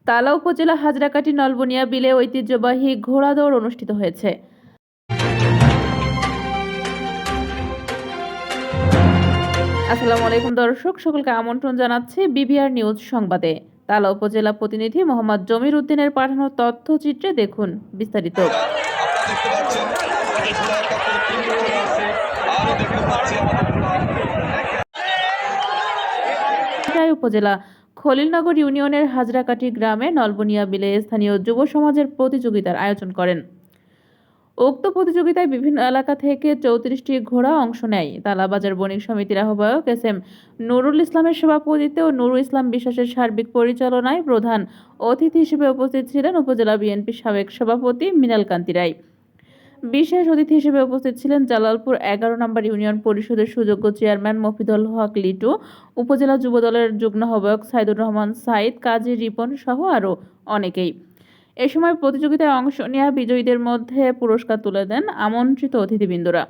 তালা উপজেলা হাজরাকাঠি নলবনিয়া বিলে ঐতিহ্যবাহী ঘোড়া দৌড় অনুষ্ঠিত হয়েছে। আসসালামু আলাইকুম দর্শক, সকলকে আমন্ত্রণ জানাচ্ছি বিবিআর নিউজ সংবাদে। তালা উপজেলা প্রতিনিধি মোহাম্মদ জমির উদ্দিনের পাঠানো তথ্যচিত্রে দেখুন বিস্তারিত। উপজেলা খলিলনগর ইউনিয়নের হাজরাকাঠি গ্রামে নলবনিয়া বিলে স্থানীয় যুব সমাজের প্রতিযোগিতার আয়োজন করেন। উক্ত প্রতিযোগিতায় বিভিন্ন এলাকা থেকে 34টি ঘোড়া অংশ নেয়। তালাবাজার বণিক সমিতির আহ্বায়ক এস এম নুরুল ইসলামের সভাপতিত্বে ও নুরুল ইসলাম বিশ্বাসের সার্বিক পরিচালনায় প্রধান অতিথি হিসেবে উপস্থিত ছিলেন উপজেলা বিএনপির সাবেক সভাপতি মিনাল কান্তি রায়। বিশেষ অতিথি হিসেবে উপস্থিত ছিলেন জালালপুর 11 নম্বর ইউনিয়ন পরিষদের সুযোগ্য চেয়ারম্যান মফিদুল হক লিটু, উপজেলা যুবদলের যুগ্ম আহ্বায়ক সাইদুর রহমান সাইদ, কাজী রিপন সহ আরও অনেকেই। এ সময় প্রতিযোগিতায় অংশ নেওয়া বিজয়ীদের মধ্যে পুরস্কার তুলে দেন আমন্ত্রিত অতিথিবৃন্দরা।